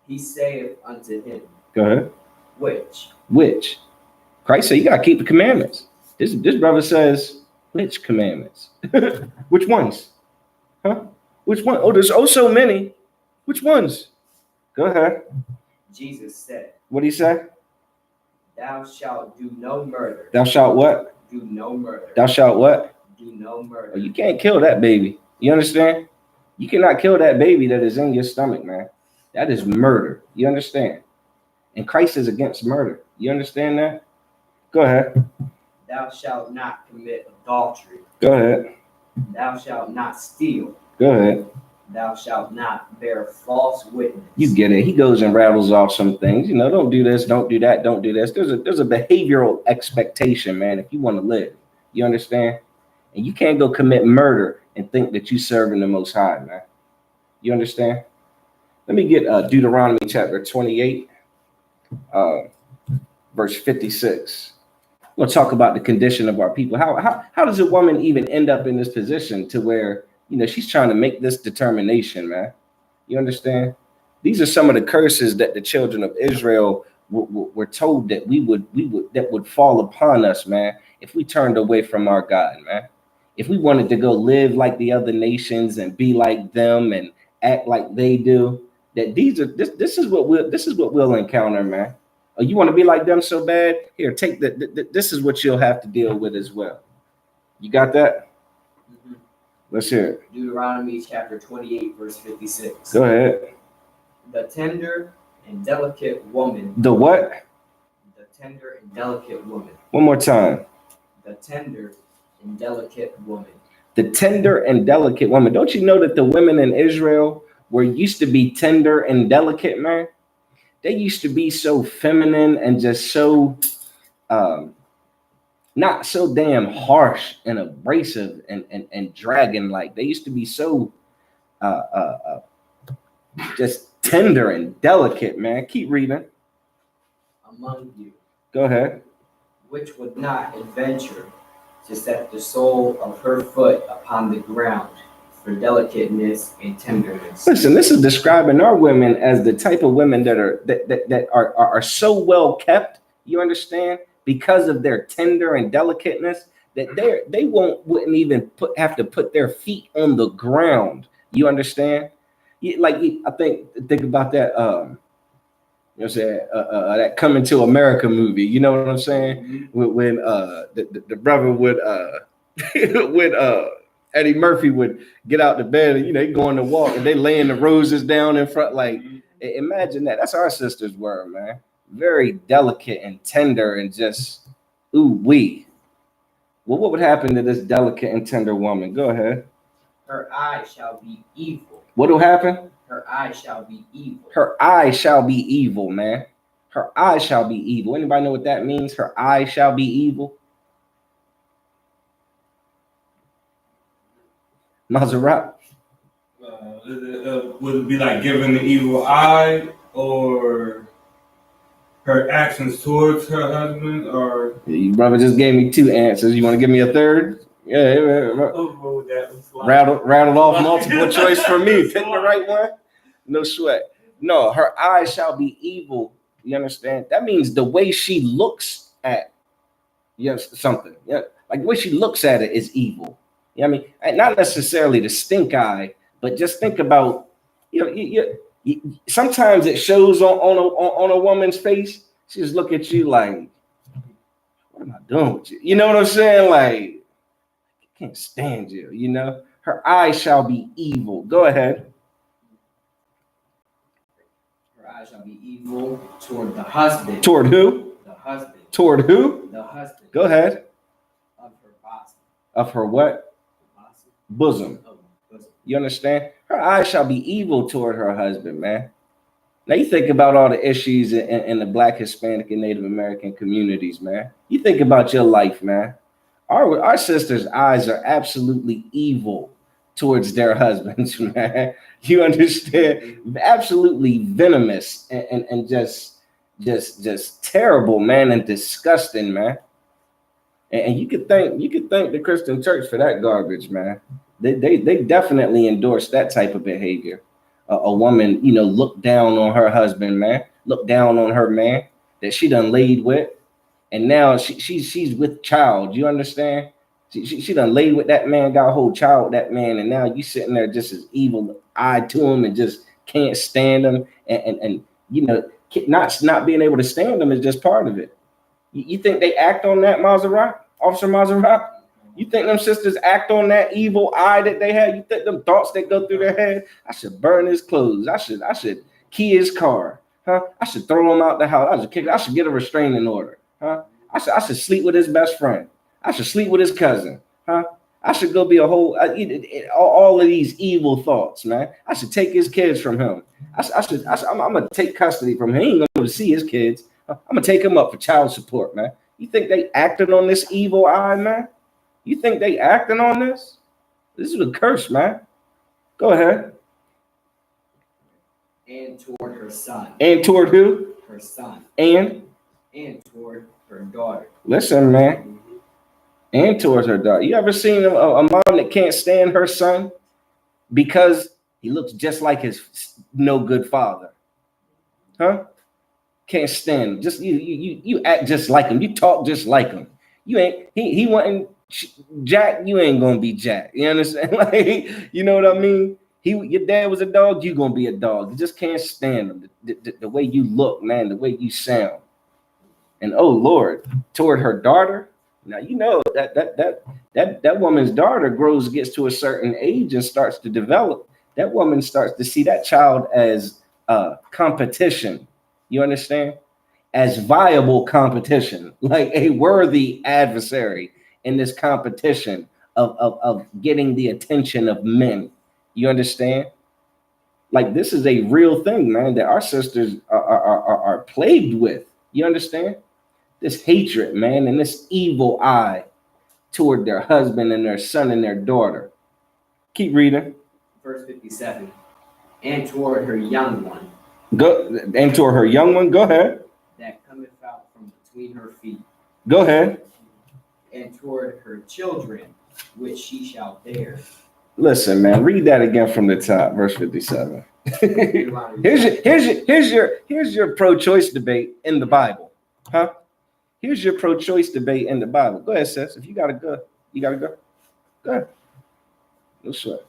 He saith unto him, Go ahead. which? Christ said you got to keep the commandments. This brother says, which commandments? Which ones? Huh? Which one? Oh, there's so many. Which ones? Go ahead. Jesus said, What did he say? Thou shalt do no murder. Thou shalt what? Do no murder. Thou shalt what? Do no murder. Oh, you can't kill that baby. You understand? You cannot kill that baby that is in your stomach, man. That is murder. You understand? And Christ is against murder. You understand that? Go ahead. Thou shalt not commit adultery. Go ahead. Thou shalt not steal. Go ahead. Thou shalt not bear false witness. You get it. He goes and rattles off some things. Don't do this, don't do that, don't do this. There's a behavioral expectation, man, if you want to live. You understand? And you can't go commit murder and think that you're serving the Most High, man. You understand? Let me get Deuteronomy chapter 28, verse 56. We'll talk about the condition of our people. How does a woman even end up in this position to where, she's trying to make this determination, man? You understand? These are some of the curses that the children of Israel were told that would fall upon us, man, if we turned away from our God, man. If we wanted to go live like the other nations and be like them and act like they do, this is what we'll encounter, man. Oh, you want to be like them so bad? Here, take this is what you'll have to deal with as well. You got that? Mm-hmm. Let's hear it. Deuteronomy chapter 28, verse 56. Go ahead. The tender and delicate woman. The what? The tender and delicate woman. One more time. The tender and delicate woman. The tender and delicate woman. Don't you know that the women in Israel used to be tender and delicate, man? They used to be so feminine and just so not so damn harsh and abrasive and dragon-like. They used to be so just tender and delicate, man. Keep reading. Among you. Go ahead. Which would not adventure to set the sole of her foot upon the ground for delicateness and tenderness. Listen, this is describing our women as the type of women that are so well kept, you understand, because of their tender and delicateness, that they wouldn't even have to put their feet on the ground. You understand? I think about that that Coming to America movie. You know what I'm saying? Mm-hmm. When the brother would Eddie Murphy would get out the bed and he going to walk and they laying the roses down in front. Imagine that. That's our sisters were, man. Very delicate and tender and just ooh wee. Well, what would happen to this delicate and tender woman? Go ahead. Her eye shall be evil. What will happen? Her eye shall be evil. Her eye shall be evil, man. Her eye shall be evil. Anybody know what that means? Her eye shall be evil. Maserati. Would it be like giving the evil eye, or her actions towards her husband, or? You brother just gave me two answers. You want to give me a third? Yeah. Rattled off multiple choice for me. Pick the right one. No sweat. No, her eye shall be evil. You understand? That means the way she looks at something. Yeah, like the way she looks at it is evil. You know what I mean? And not necessarily the stink eye, but just think about, sometimes it shows on a woman's face. She just look at you like, what am I doing with you? You know what I'm saying? Like, I can't stand you, you know? Her eye shall be evil. Go ahead. Her eye shall be evil toward the husband. Toward who? The husband. Toward who? The husband. Go ahead. Of her bosom. Of her what? Bosom. You understand? Her eye shall be evil toward her husband, man. Now you think about all the issues in the Black, Hispanic, and Native American communities, man. You think about your life, man. Our sisters' eyes are absolutely evil towards their husbands, man. You understand? Absolutely venomous and just terrible, man, and disgusting, man. And you could thank the Christian church for that garbage, man. They definitely endorse that type of behavior. A woman, look down on her husband, man. Look down on her man that she done laid with, and now she's with child. You understand? She done laid with that man, got a whole child with that man, and now you sitting there just as evil eyed to him and just can't stand him, and not being able to stand him is just part of it. You think they act on that, Maserati? Officer Maserati? You think them sisters act on that evil eye that they have? You think them thoughts that go through their head? I should burn his clothes. I should key his car. Huh? I should throw him out the house. I should get a restraining order. Huh? I should sleep with his best friend. I should sleep with his cousin. Huh? I should go be a whole all of these evil thoughts, man. I should take his kids from him. I'm gonna take custody from him. He ain't gonna go to see his kids. I'm gonna take him up for child support, man. You think they acted on this evil eye, man? You think they acting on this? This is a curse, man. Go ahead. And toward her son. And toward who? Her son. And toward her daughter. Listen, man. And towards her daughter. You ever seen a mom that can't stand her son because he looks just like his no good father? Huh? Can't stand him. Just you act just like him. You talk just like him. You ain't he wasn't Jack. You ain't gonna be Jack. You understand? Like, you know what I mean? Your dad was a dog. You gonna be a dog. You just can't stand him. The way you look, man. The way you sound. And oh Lord, toward her daughter. Now you know that woman's daughter gets to a certain age and starts to develop. That woman starts to see that child as competition. You understand? As viable competition, like a worthy adversary in this competition of getting the attention of men. You understand? Like this is a real thing, man, that our sisters are plagued with. You understand? This hatred, man, and this evil eye toward their husband and their son and their daughter. Keep reading. Verse 57. And toward her young one. And toward her young one. Go ahead. That cometh out from between her feet. Go ahead. And toward her children, which she shall bear. Listen, man, read that again from the top, verse 57. here's your pro-choice debate in the Bible. Huh? Here's your pro-choice debate in the Bible. Go ahead, sis. If you gotta go, you gotta go. Go ahead. No sweat.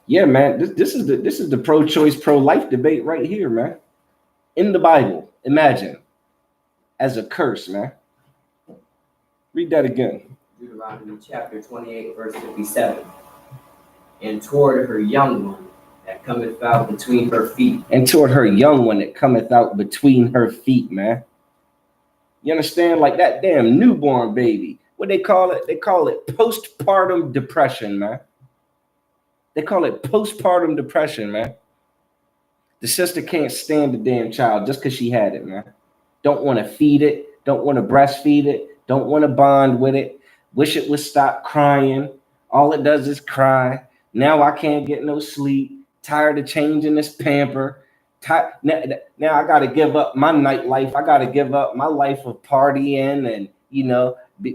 Yeah, man. This is the pro-choice, pro-life debate right here, man. In the Bible, imagine as a curse, man. Read that again. Deuteronomy chapter 28, verse 57. And toward her young one that cometh out between her feet. And toward her young one that cometh out between her feet, man. You understand? Like that damn newborn baby. What they call it? They call it postpartum depression, man. They call it postpartum depression, man. The sister can't stand the damn child just because she had it, man. Don't want to feed it, don't want to breastfeed it, don't want to bond with it, wish it would stop crying. All it does is cry. Now I can't get no sleep, tired of changing this pamper. Now I got to give up my nightlife. I got to give up my life of partying and,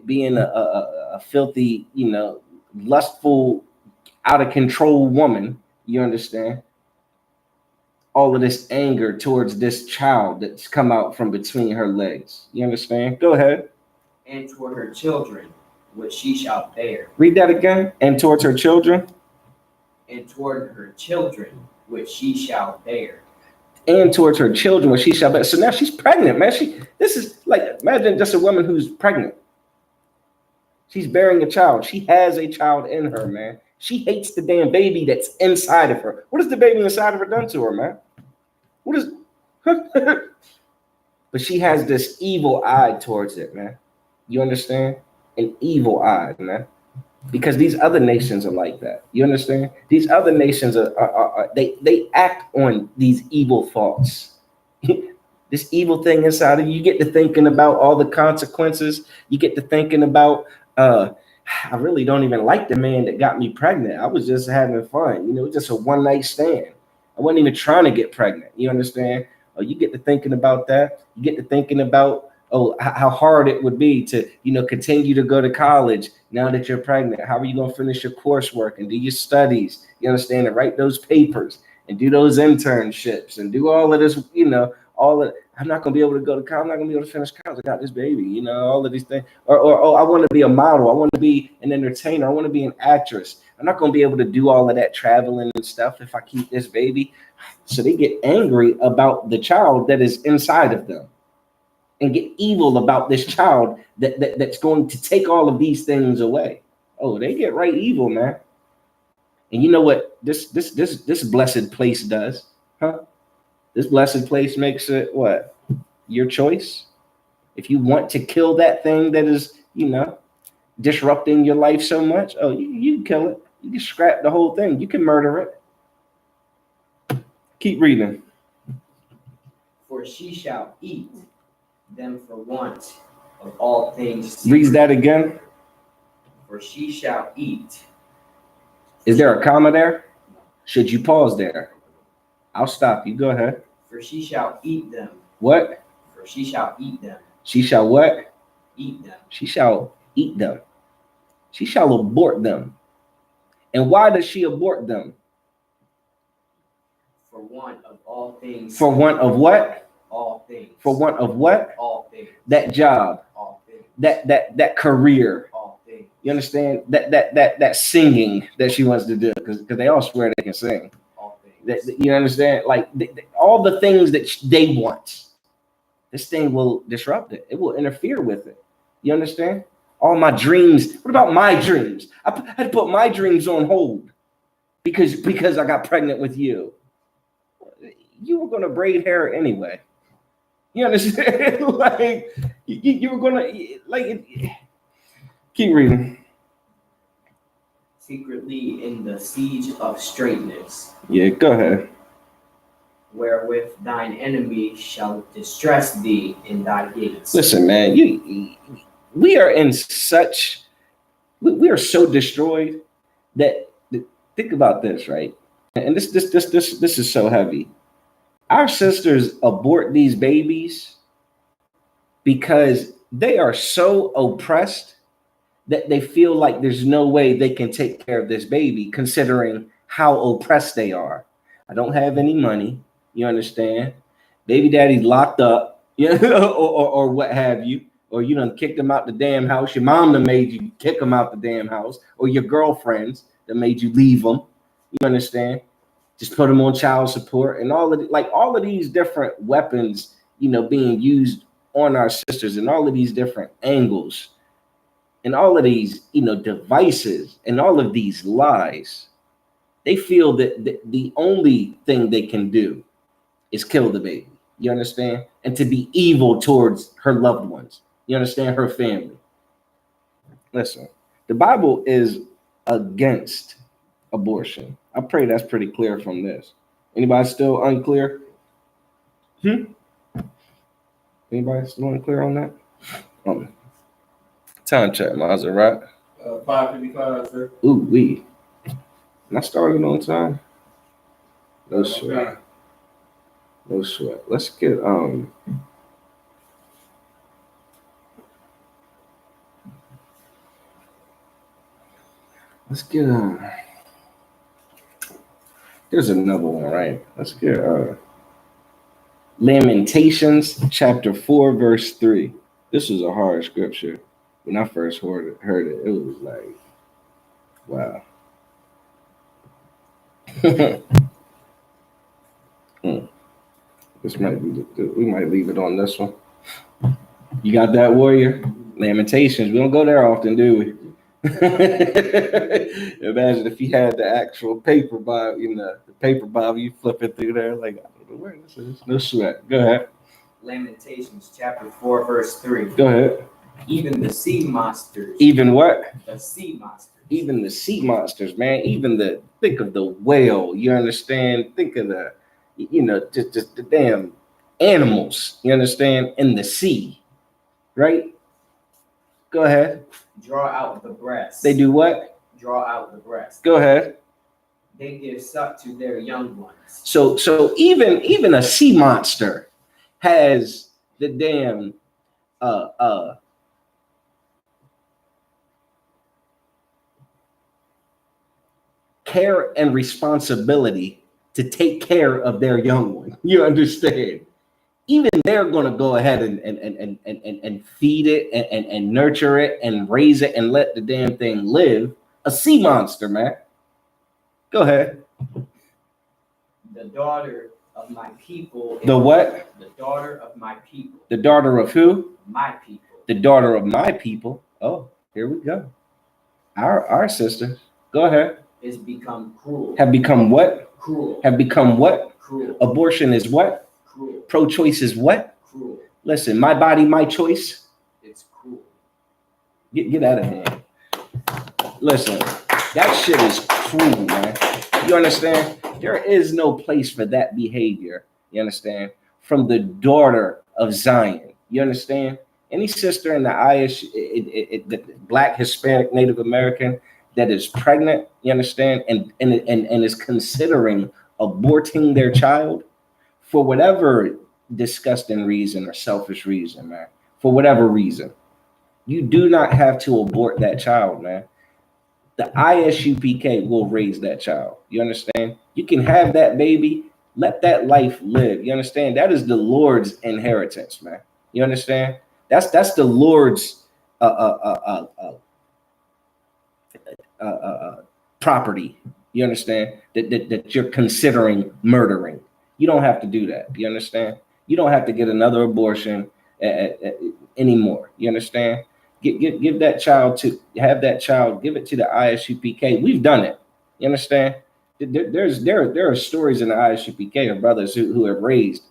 being a filthy, lustful, out of control woman. You understand? All of this anger towards this child that's come out from between her legs. You understand? Go ahead. And toward her children, which she shall bear. Read that again. And towards her children. And toward her children, which she shall bear. And towards her children, which she shall bear. So now she's pregnant, man. This is like, imagine just a woman who's pregnant. She's bearing a child. She has a child in her, man. She hates the damn baby that's inside of her. What has the baby inside of her done to her, man? What is? But she has this evil eye towards it, man. You understand? An evil eye, man. Because these other nations are like that. You understand? These other nations they act on these evil thoughts. This evil thing inside of you, you get to thinking about all the consequences. You get to thinking about, I really don't even like the man that got me pregnant. I was just having fun. Just a one night stand. I wasn't even trying to get pregnant. You understand? Oh, you get to thinking about that. You get to thinking about, how hard it would be to, continue to go to college now that you're pregnant. How are you going to finish your coursework and do your studies? You understand? And write those papers and do those internships and do all of this, I'm not going to be able to go to college. I'm not going to be able to finish college. I got this baby, all of these things. Or I want to be a model. I want to be an entertainer. I want to be an actress. I'm not going to be able to do all of that traveling and stuff if I keep this baby. So they get angry about the child that is inside of them and get evil about this child that's going to take all of these things away. Oh, they get right evil, man. And you know what this blessed place does, huh? This blessed place makes it what? Your choice. If you want to kill that thing that is, disrupting your life so much, you can kill it. You can scrap the whole thing. You can murder it. Keep reading. For she shall eat them for want of all things. Read that again. For she shall eat. Is there a comma there? Should you pause there? I'll stop you. Go ahead. For she shall eat them. What? For she shall eat them. She shall what? Eat them. She shall eat them. She shall abort them. And why does she abort them? For want of all things. For want of what? All things. For want of what? All things. That job. All things. That career. All things. You understand? That singing that she wants to do, because they all swear they can sing. All things. You understand? Like all the things that they want. This thing will disrupt it. It will interfere with it. You understand? All my dreams. What about my dreams? I had to put my dreams on hold because I got pregnant with you. You were gonna braid hair anyway. You understand? Like you were gonna keep reading. Secretly in the siege of straightness. Yeah, go ahead. Wherewith thine enemy shall distress thee in thy gates. Listen, man, we are so destroyed that think about this, right? And this is so heavy. Our sisters abort these babies because they are so oppressed that they feel like there's no way they can take care of this baby, considering how oppressed they are. I don't have any money. You understand? Baby daddy's locked up, or what have you, or you done kicked him out the damn house. Your mom done made you kick him out the damn house, or your girlfriends that made you leave them. You understand? Just put them on child support and all of these different weapons, being used on our sisters, and all of these different angles, and all of these, devices, and all of these lies. They feel that the only thing they can do is kill the baby. You understand? And to be evil towards her loved ones. You understand? Her family. Listen, the Bible is against abortion. I pray that's pretty clear from this. Anybody still unclear? Anybody still unclear on that? Time check, Maserati. 5:55, sir. Ooh, we. And I started on time. No sweat. No sweat. Let's get there's another one, right? Let's get Lamentations chapter 4, verse 3. This was a hard scripture. When I first heard it, it was like, wow. This might be we might leave it on this one. You got that, warrior? Lamentations. We don't go there often, do we? Imagine if you had the actual paper Bible, the paper Bible, you flip it through there, like, I don't know where this is. No sweat. Go ahead. Lamentations chapter 4, verse 3. Go ahead. Even the sea monsters. Even what? The sea monsters. Even the sea monsters, man. Think of the whale. You understand? Think of the, just the damn animals. You understand? In the sea, right? Go ahead. Draw out the breast. They do what? Draw out the breast. Go ahead. They give suck to their young ones. So even a sea monster has the damn care and responsibility to take care of their young one. You understand? Even they're going to go ahead and feed it and nurture it and raise it and let the damn thing live. A sea monster, man. Go ahead. The daughter of my people. The what? The daughter of my people. The daughter of who? My people. The daughter of my people. Oh, here we go. Our sisters. Go ahead. Is become cruel. Have become what? Cruel. Have become what? Cruel. Abortion is what? Cruel. Pro-choice is what? Cruel. Listen, my body, my choice. It's cruel. Get out of here. Listen, that shit is cruel, man. You understand? There is no place for that behavior. You understand? From the daughter of Zion. You understand? Any sister in the the Black, Hispanic, Native American that is pregnant, you understand, and is considering aborting their child for whatever disgusting reason or selfish reason, man, for whatever reason, you do not have to abort that child, man. The ISUPK will raise that child. You understand? You can have that baby, let that life live. You understand? That is the Lord's inheritance, man. You understand? That's the Lord's property. You understand? That you're considering murdering. You don't have to do that. You understand? You don't have to get another abortion anymore. You understand? Give that child give it to the ISUPK. We've done it. You understand? There are stories in the ISUPK of brothers who have raised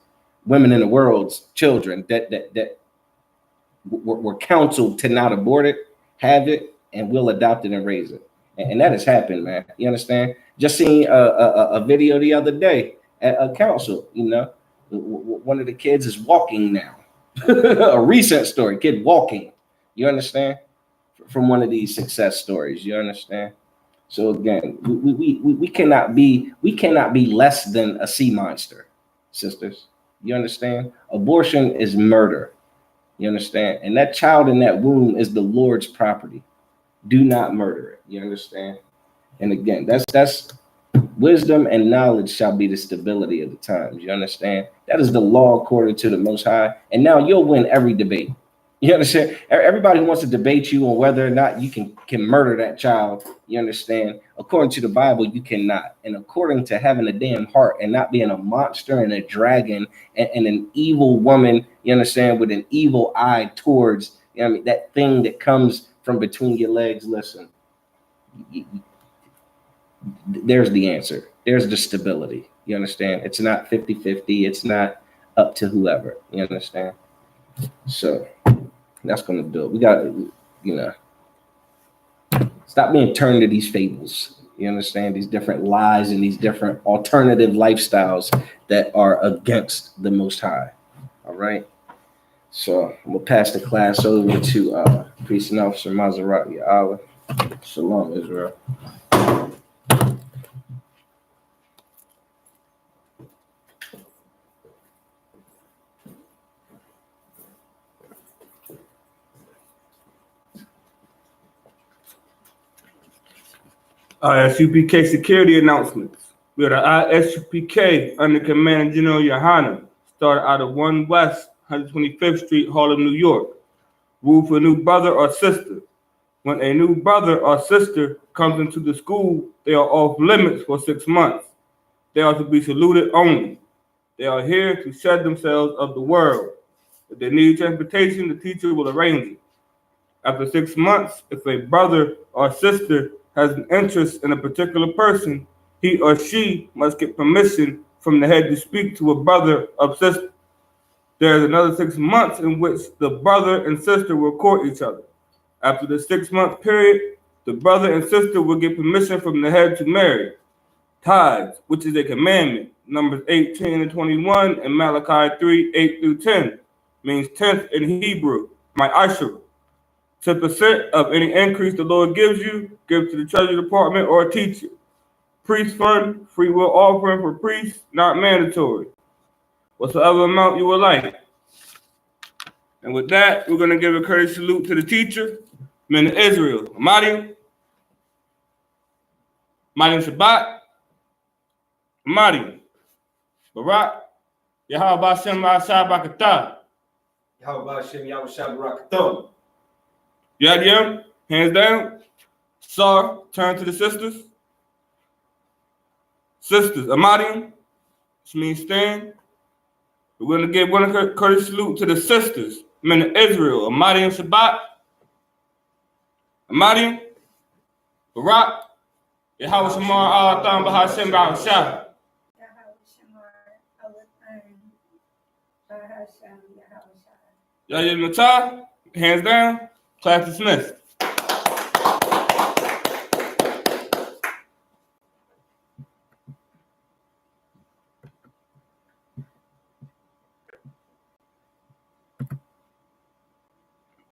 women in the world's children that were counseled to not abort it, have it, and will adopt it and raise it. And that has happened, man. You understand? Just seen a video the other day at a council. One of the kids is walking now. A recent story, kid walking. You understand? From one of these success stories. You understand? So again, we cannot be less than a sea monster, sisters. You understand? Abortion is murder. You understand? And that child in that womb is the Lord's property. Do not murder it. You understand? And again, that's wisdom and knowledge shall be the stability of the times. You understand? That is the law according to the Most High. And now you'll win every debate. You understand? Everybody wants to debate you on whether or not you can murder that child. You understand? According to the Bible, you cannot. And according to having a damn heart and not being a monster and a dragon and an evil woman, you understand, with an evil eye towards, that thing that comes from between your legs. Listen, there's the answer. There's the stability. You understand? It's not 50-50. It's not up to whoever. You understand? So that's going to do it. We got, stop being turned to these fables. You understand? These different lies and these different alternative lifestyles that are against the Most High. All right. So I'm gonna pass the class over to Priest and Officer Maserati Yahweh. Shalom, Israel. ISUPK security announcements. We are the ISUPK under Command General Yohana, started out of 1 West 125th Street, Harlem, New York. Rule for a new brother or sister. When a new brother or sister comes into the school, they are off limits for 6 months. They are to be saluted only. They are here to shed themselves of the world. If they need transportation, the teacher will arrange it. After 6 months, if a brother or sister has an interest in a particular person, he or she must get permission from the head to speak to a brother or sister. There is another 6 months in which the brother and sister will court each other. After the 6-month period, the brother and sister will get permission from the head to marry. Tithes, which is a commandment, Numbers 18 and 21 and Malachi 3, 8 through 10, means tenth in Hebrew, my Asherah. 10% of any increase the Lord gives you, give to the Treasury Department or a teacher. Priest fund, free will offering for priests, not mandatory. Whatsoever amount you would like. And with that, we're going to give a courteous salute to the teacher, men of Israel. Amadim, Shabbat, Amadim, Barak, Yahweh Bashem Ma'ashah Bakatah. Yahweh Hashem, Yahweh Shabbat. Yad, hands down. Sar, turn to the sisters. Sisters, Amadim, which means stand. We're going to give one courteous salute to the sisters, men of Israel. Amadim Shabbat, Amadim, Barak, Yahweh Shamar Al Atam Bahashem Ba'ashah. Yahweh Matah, hands down, class dismissed.